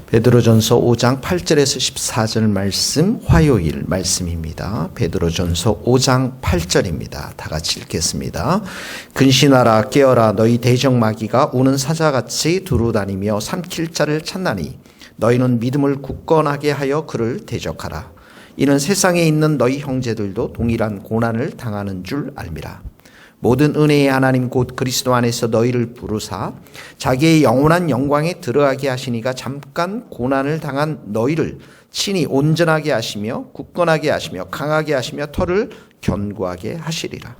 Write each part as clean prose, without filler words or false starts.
베드로전서 5장 8절에서 14절 말씀, 화요일 말씀입니다. 베드로전서 5장 8절입니다. 다 같이 읽겠습니다. 근신하라 깨어라 너희 대적마귀가 우는 사자같이 두루다니며 삼킬 자를 찾나니 너희는 믿음을 굳건하게 하여 그를 대적하라. 이는 세상에 있는 너희 형제들도 동일한 고난을 당하는 줄 알미라. 모든 은혜의 하나님 곧 그리스도 안에서 너희를 부르사 자기의 영원한 영광에 들어가게 하시니가 잠깐 고난을 당한 너희를 친히 온전하게 하시며 굳건하게 하시며 강하게 하시며 터를 견고하게 하시리라.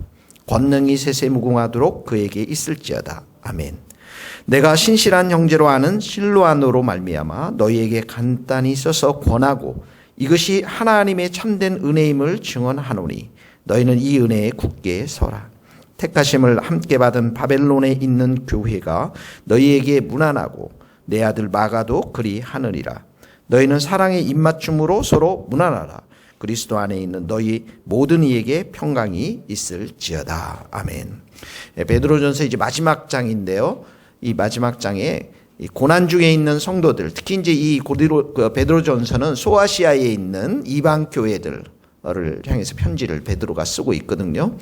권능이 세세무궁하도록 그에게 있을지어다. 아멘. 내가 신실한 형제로 아는 실로아노로 말미암아 너희에게 간단히 써서 권하고 이것이 하나님의 참된 은혜임을 증언하노니 너희는 이 은혜에 굳게 서라. 택하심을 함께 받은 바벨론에 있는 교회가 너희에게 무난하고 내 아들 마가도 그리 하느니라. 너희는 사랑의 입맞춤으로 서로 무난하라. 그리스도 안에 있는 너희 모든 이에게 평강이 있을지어다. 아멘. 베드로전서 이제 마지막 장인데요. 이 마지막 장에 이 고난 중에 있는 성도들, 특히 이제 이 베드로전서는 소아시아에 있는 이방 교회들을 향해서 편지를 베드로가 쓰고 있거든요.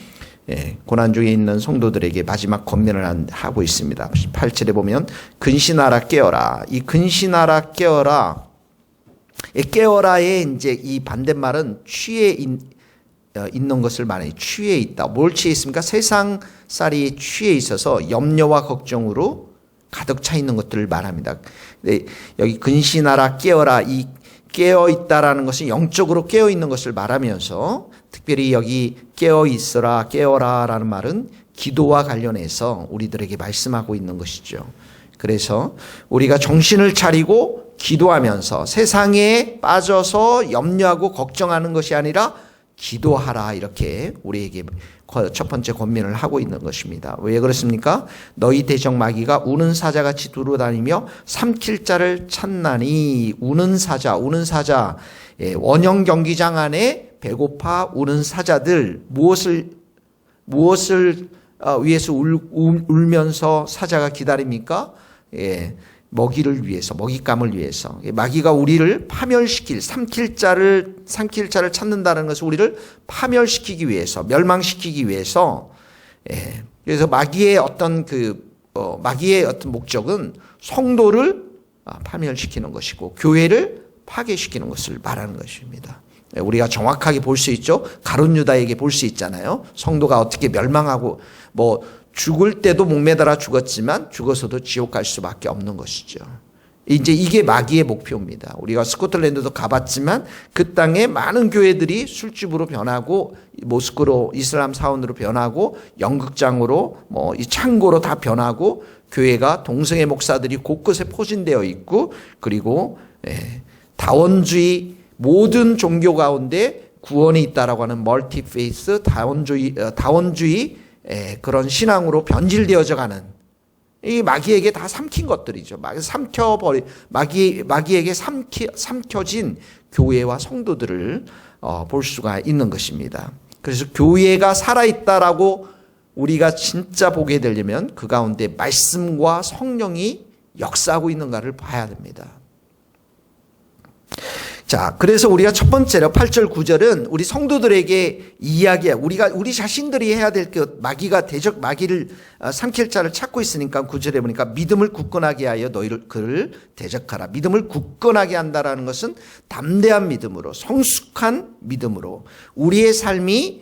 고난 중에 있는 성도들에게 마지막 권면을 하고 있습니다. 8절에 보면 근신하라 깨어라. 이 근신하라 깨어라. 깨어라의 이제 이 반대말은 취해 있는 것을 말해요. 취해 있다. 뭘 취해 있습니까? 세상살이 취해 있어서 염려와 걱정으로 가득 차 있는 것들을 말합니다. 여기 근신하라 깨어라. 이 깨어 있다라는 것은 영적으로 깨어 있는 것을 말하면서 특별히 여기 깨어 있어라, 깨어라라는 말은 기도와 관련해서 우리들에게 말씀하고 있는 것이죠. 그래서 우리가 정신을 차리고 기도하면서 세상에 빠져서 염려하고 걱정하는 것이 아니라 기도하라, 이렇게 우리에게 첫 번째 권면을 하고 있는 것입니다. 왜 그렇습니까? 너희 대적마귀가 우는 사자같이 두루다니며 삼킬 자를 찾나니. 우는 사자. 원형 경기장 안에 배고파 우는 사자들, 무엇을 위해서 울면서 사자가 기다립니까? 먹이를 위해서, 먹잇감을 위해서. 마귀가 우리를 파멸시킬, 삼킬 자를 찾는다는 것은 우리를 파멸시키기 위해서, 멸망시키기 위해서. 그래서 마귀의 어떤 목적은 성도를 파멸시키는 것이고 교회를 파괴시키는 것을 말하는 것입니다. 우리가 정확하게 볼 수 있죠. 가룟 유다에게 볼 수 있잖아요. 성도가 어떻게 멸망하고 죽을 때도 목매달아 죽었지만 죽어서도 지옥 갈 수밖에 없는 것이죠. 이제 이게 마귀의 목표입니다. 우리가 스코틀랜드도 가봤지만 그 땅에 많은 교회들이 술집으로 변하고 모스크로 이슬람 사원으로 변하고 연극장으로 이 창고로 다 변하고 교회가 동성애 목사들이 곳곳에 포진되어 있고 그리고 다원주의 모든 종교 가운데 구원이 있다라고 하는 멀티페이스 다원주의 그런 신앙으로 변질되어져 가는 이 마귀에게 다 삼킨 것들이죠. 마귀에게 삼켜진 교회와 성도들을 볼 수가 있는 것입니다. 그래서 교회가 살아있다라고 우리가 진짜 보게 되려면 그 가운데 말씀과 성령이 역사하고 있는가를 봐야 됩니다. 자, 그래서 우리가 첫 번째로 8절 9절은 우리 성도들에게 우리 자신들이 해야 될 마귀를 삼킬 자를 찾고 있으니까 9절에 보니까 믿음을 굳건하게 하여 그를 대적하라. 믿음을 굳건하게 한다라는 것은 담대한 믿음으로, 성숙한 믿음으로 우리의 삶이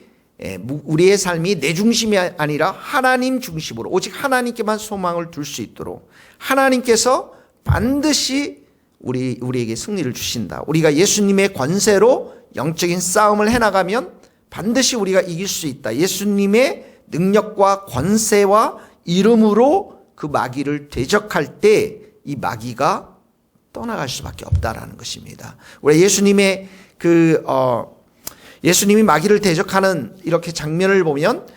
내 중심이 아니라 하나님 중심으로 오직 하나님께만 소망을 둘 수 있도록 하나님께서 반드시 우리에게 승리를 주신다. 우리가 예수님의 권세로 영적인 싸움을 해나가면 반드시 우리가 이길 수 있다. 예수님의 능력과 권세와 이름으로 그 마귀를 대적할 때 이 마귀가 떠나갈 수밖에 없다라는 것입니다. 우리 예수님이 마귀를 대적하는 이렇게 장면을 보면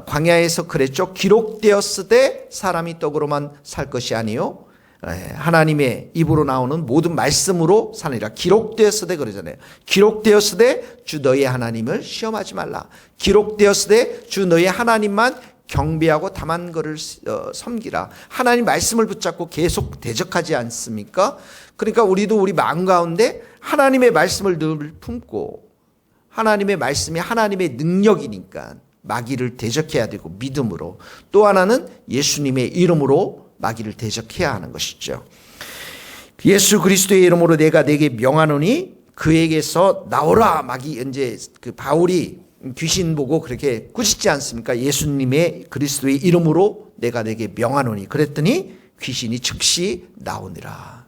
광야에서 그랬죠. 기록되었으되 사람이 떡으로만 살 것이 아니요 하나님의 입으로 나오는 모든 말씀으로 사느니라. 기록되었으되 그러잖아요. 기록되었으되 주 너의 하나님을 시험하지 말라. 기록되었으되 주 너의 하나님만 경배하고 다만 그를 섬기라. 하나님 말씀을 붙잡고 계속 대적하지 않습니까? 그러니까 우리도 우리 마음 가운데 하나님의 말씀을 늘 품고, 하나님의 말씀이 하나님의 능력이니까 마귀를 대적해야 되고, 믿음으로. 또 하나는 예수님의 이름으로 마귀를 대적해야 하는 것이죠. 예수 그리스도의 이름으로 내가 네게 명하노니 그에게서 나오라. 마귀, 이제 그 바울이 귀신 보고 그렇게 꾸짖지 않습니까? 예수님의 그리스도의 이름으로 내가 네게 명하노니. 그랬더니 귀신이 즉시 나오니라.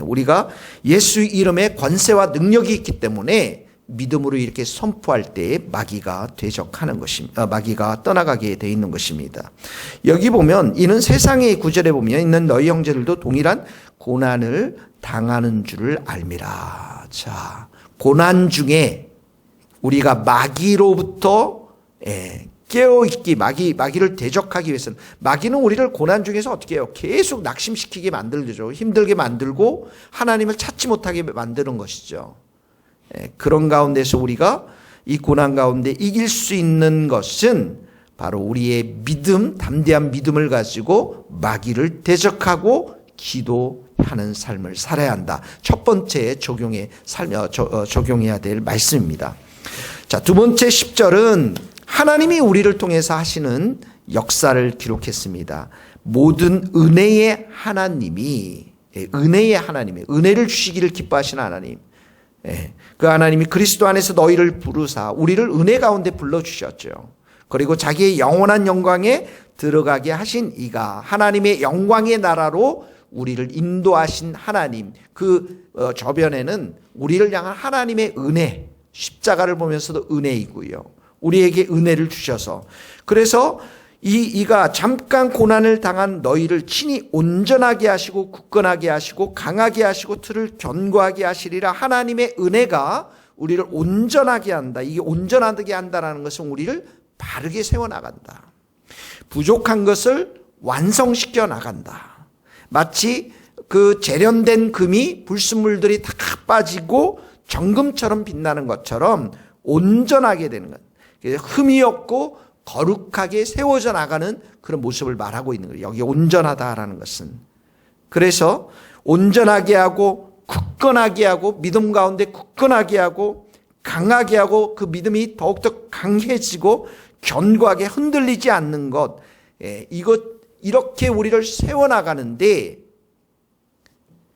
우리가 예수 이름에 권세와 능력이 있기 때문에 믿음으로 이렇게 선포할 때 마귀가 대적하는 것입니다. 마귀가 떠나가게 돼 있는 것입니다. 여기 보면 이는 세상의 구절에 보면 있는 너희 형제들도 동일한 고난을 당하는 줄을 알미라. 자, 고난 중에 우리가 마귀로부터 깨어있기, 마귀를 대적하기 위해서는, 마귀는 우리를 고난 중에서 어떻게 해요? 계속 낙심시키게 만들죠. 힘들게 만들고 하나님을 찾지 못하게 만드는 것이죠. 그런 가운데서 우리가 이 고난 가운데 이길 수 있는 것은 바로 우리의 믿음, 담대한 믿음을 가지고 마귀를 대적하고 기도하는 삶을 살아야 한다. 첫 번째 적용해야 될 말씀입니다. 자, 두 번째 10절은 하나님이 우리를 통해서 하시는 역사를 기록했습니다. 모든 은혜의 하나님이, 은혜를 주시기를 기뻐하시는 하나님, 그 하나님이 그리스도 안에서 너희를 부르사 우리를 은혜 가운데 불러주셨죠. 그리고 자기의 영원한 영광에 들어가게 하신 이가 하나님의 영광의 나라로 우리를 인도하신 하나님, 그 저변에는 우리를 향한 하나님의 은혜, 십자가를 보면서도 은혜이고요. 우리에게 은혜를 주셔서, 그래서 이가 잠깐 고난을 당한 너희를 친히 온전하게 하시고 굳건하게 하시고 강하게 하시고 틀을 견고하게 하시리라. 하나님의 은혜가 우리를 온전하게 한다. 이게 온전하게 한다는 것은 우리를 바르게 세워나간다. 부족한 것을 완성시켜 나간다. 마치 그 재련된 금이 불순물들이 다 빠지고 정금처럼 빛나는 것처럼 온전하게 되는 것. 흠이 없고 거룩하게 세워져 나가는 그런 모습을 말하고 있는 거예요. 여기 온전하다라는 것은. 그래서 온전하게 하고 굳건하게 하고 믿음 가운데 굳건하게 하고 강하게 하고 그 믿음이 더욱더 강해지고 견고하게 흔들리지 않는 것. 이렇게 우리를 세워나가는데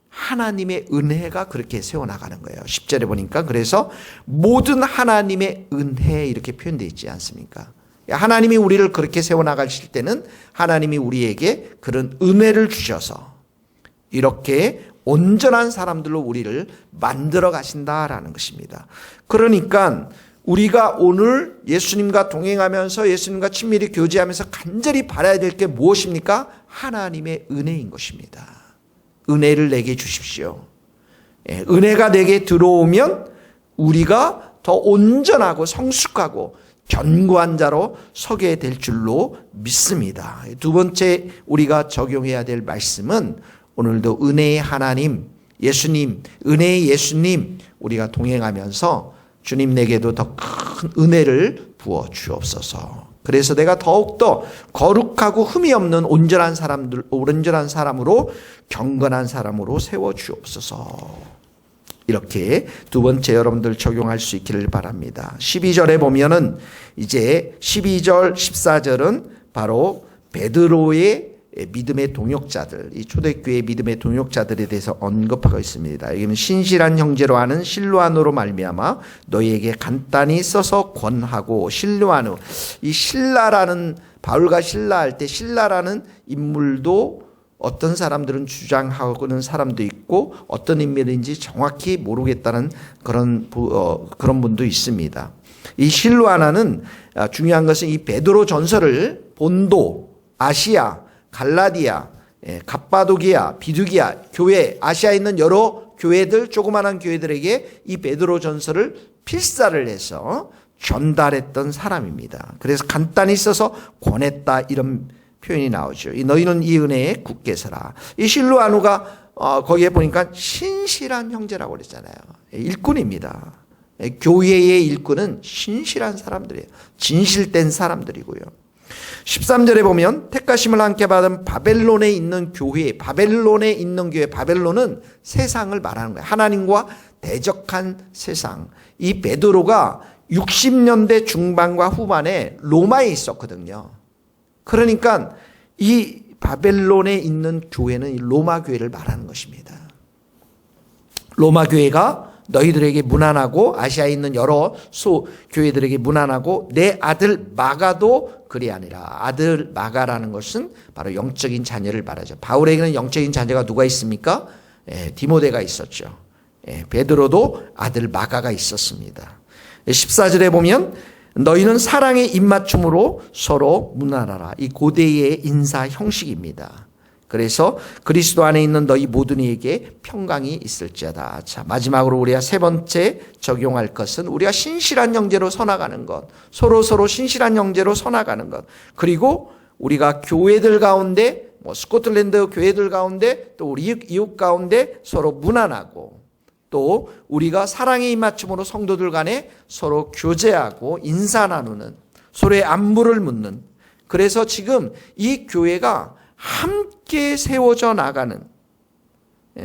하나님의 은혜가 그렇게 세워나가는 거예요. 10절에 보니까 그래서 모든 하나님의 은혜 이렇게 표현되어 있지 않습니까? 하나님이 우리를 그렇게 세워나가실 때는 하나님이 우리에게 그런 은혜를 주셔서 이렇게 온전한 사람들로 우리를 만들어 가신다라는 것입니다. 그러니까 우리가 오늘 예수님과 동행하면서 예수님과 친밀히 교제하면서 간절히 바라야 될 게 무엇입니까? 하나님의 은혜인 것입니다. 은혜를 내게 주십시오. 은혜가 내게 들어오면 우리가 더 온전하고 성숙하고 견고한 자로 서게 될 줄로 믿습니다. 두 번째 우리가 적용해야 될 말씀은 오늘도 은혜의 하나님, 예수님, 은혜의 예수님 우리가 동행하면서 주님 내게도 더 큰 은혜를 부어 주옵소서. 그래서 내가 더욱더 거룩하고 흠이 없는 온전한 사람으로 경건한 사람으로 세워 주옵소서. 이렇게 두 번째 여러분들 적용할 수 있기를 바랍니다. 12절에 보면은 이제 12절, 14절은 바로 베드로의 믿음의 동역자들, 이 초대교회의 믿음의 동역자들에 대해서 언급하고 있습니다. 여기는 신실한 형제로 하는 실로아노로 말미암아 너희에게 간단히 써서 권하고. 실로아노, 이 실라라는, 바울과 실라할 때 실라라는 인물도 어떤 사람들은 주장하고는 사람도 있고 어떤 인물인지 정확히 모르겠다는 그런 분도 있습니다. 이 실로아나는 중요한 것은 이 베드로 전서를 본도, 아시아, 갈라디아, 갑바도기아, 비두기아 교회, 아시아에 있는 여러 교회들, 조그마한 교회들에게 이 베드로 전서를 필사를 해서 전달했던 사람입니다. 그래서 간단히 써서 권했다 이런 표현이 나오죠. 너희는 이 은혜에 굳게 서라. 이 실로아누가 거기에 보니까 신실한 형제라고 그랬잖아요. 일꾼입니다. 교회의 일꾼은 신실한 사람들이에요. 진실된 사람들이고요. 13절에 보면 택하심을 함께 받은 바벨론에 있는 교회, 바벨론에 있는 교회, 바벨론은 세상을 말하는 거예요. 하나님과 대적한 세상. 이 베드로가 60년대 중반과 후반에 로마에 있었거든요. 그러니까 이 바벨론에 있는 교회는 로마 교회를 말하는 것입니다. 로마 교회가 너희들에게 무난하고 아시아에 있는 여러 교회들에게 무난하고 내 아들 마가도 그리 아니라. 아들 마가라는 것은 바로 영적인 자녀를 말하죠. 바울에게는 영적인 자녀가 누가 있습니까? 디모데가 있었죠. 베드로도 아들 마가가 있었습니다. 14절에 보면 너희는 사랑의 입맞춤으로 서로 무난하라. 이 고대의 인사 형식입니다. 그래서 그리스도 안에 있는 너희 모든 이에게 평강이 있을지어다. 자, 마지막으로 우리가 세 번째 적용할 것은 우리가 신실한 형제로 서나가는 것. 서로 신실한 형제로 서나가는 것. 그리고 우리가 교회들 가운데, 스코틀랜드 교회들 가운데, 또 우리 이웃 가운데 서로 무난하고, 또 우리가 사랑의 입맞춤으로 성도들 간에 서로 교제하고 인사 나누는, 서로의 안부를 묻는. 그래서 지금 이 교회가 함께 세워져 나가는,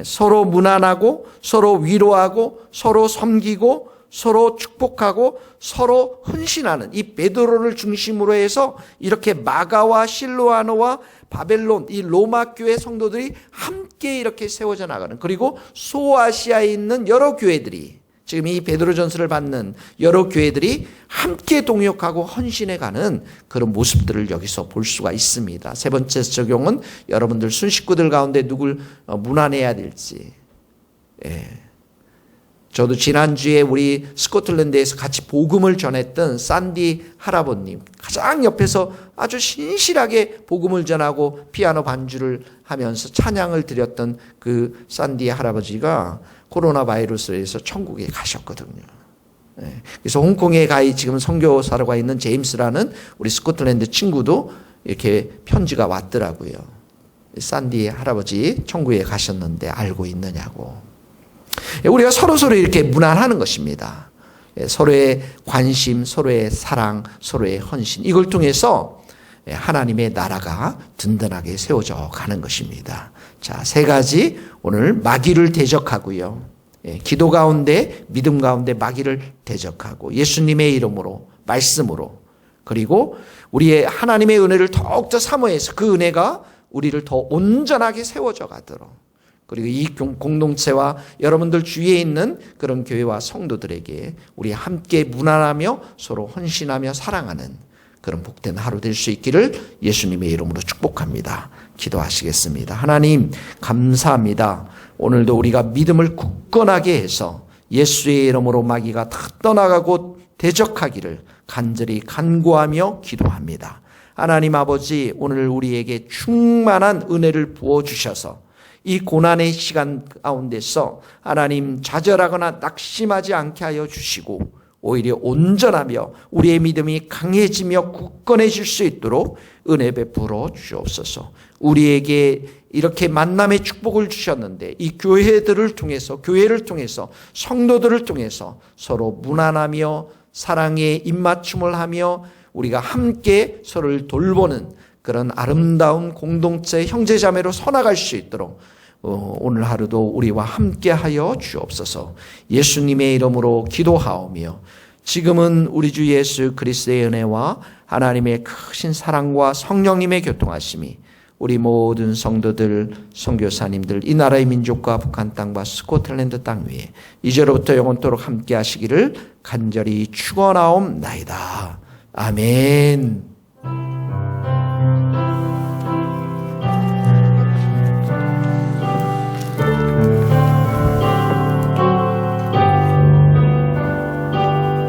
서로 무난하고 서로 위로하고 서로 섬기고 서로 축복하고 서로 헌신하는 이 베드로를 중심으로 해서 이렇게 마가와 실로아노와 바벨론, 이 로마 교회 성도들이 함께 이렇게 세워져 나가는, 그리고 소아시아에 있는 여러 교회들이, 지금 이 베드로 전서를 받는 여러 교회들이 함께 동역하고 헌신해 가는 그런 모습들을 여기서 볼 수가 있습니다. 세 번째 적용은 여러분들 순식구들 가운데 누굴 무난해야 될지. 저도 지난주에 우리 스코틀랜드에서 같이 복음을 전했던 산디 할아버님, 가장 옆에서 아주 신실하게 복음을 전하고 피아노 반주를 하면서 찬양을 드렸던 그 산디 할아버지가 코로나 바이러스에서 천국에 가셨거든요. 그래서 홍콩에 지금 선교사로 가 있는 제임스라는 우리 스코틀랜드 친구도 이렇게 편지가 왔더라고요. 산디 할아버지 천국에 가셨는데 알고 있느냐고. 우리가 서로 이렇게 무난하는 것입니다. 서로의 관심, 서로의 사랑, 서로의 헌신, 이걸 통해서 하나님의 나라가 든든하게 세워져 가는 것입니다. 자, 세 가지 오늘 마귀를 대적하고요. 기도 가운데, 믿음 가운데 마귀를 대적하고 예수님의 이름으로, 말씀으로, 그리고 우리의 하나님의 은혜를 더욱더 사모해서 그 은혜가 우리를 더 온전하게 세워져 가도록, 그리고 이 공동체와 여러분들 주위에 있는 그런 교회와 성도들에게 우리 함께 무난하며 서로 헌신하며 사랑하는 그런 복된 하루 될 수 있기를 예수님의 이름으로 축복합니다. 기도하시겠습니다. 하나님 감사합니다. 오늘도 우리가 믿음을 굳건하게 해서 예수의 이름으로 마귀가 다 떠나가고 대적하기를 간절히 간구하며 기도합니다. 하나님 아버지, 오늘 우리에게 충만한 은혜를 부어주셔서 이 고난의 시간 가운데서 하나님 좌절하거나 낙심하지 않게 하여 주시고 오히려 온전하며 우리의 믿음이 강해지며 굳건해질 수 있도록 은혜 베풀어 주옵소서. 우리에게 이렇게 만남의 축복을 주셨는데 이 교회를 통해서 성도들을 통해서 서로 무난하며 사랑의 입맞춤을 하며 우리가 함께 서로를 돌보는 그런 아름다운 공동체 형제자매로 서나갈 수 있도록 오늘 하루도 우리와 함께하여 주옵소서. 예수님의 이름으로 기도하오며 지금은 우리 주 예수 그리스도의 은혜와 하나님의 크신 사랑과 성령님의 교통하심이 우리 모든 성도들, 선교사님들, 이 나라의 민족과 북한 땅과 스코틀랜드 땅 위에 이제로부터 영원토록 함께하시기를 간절히 축원하옵나이다. 아멘.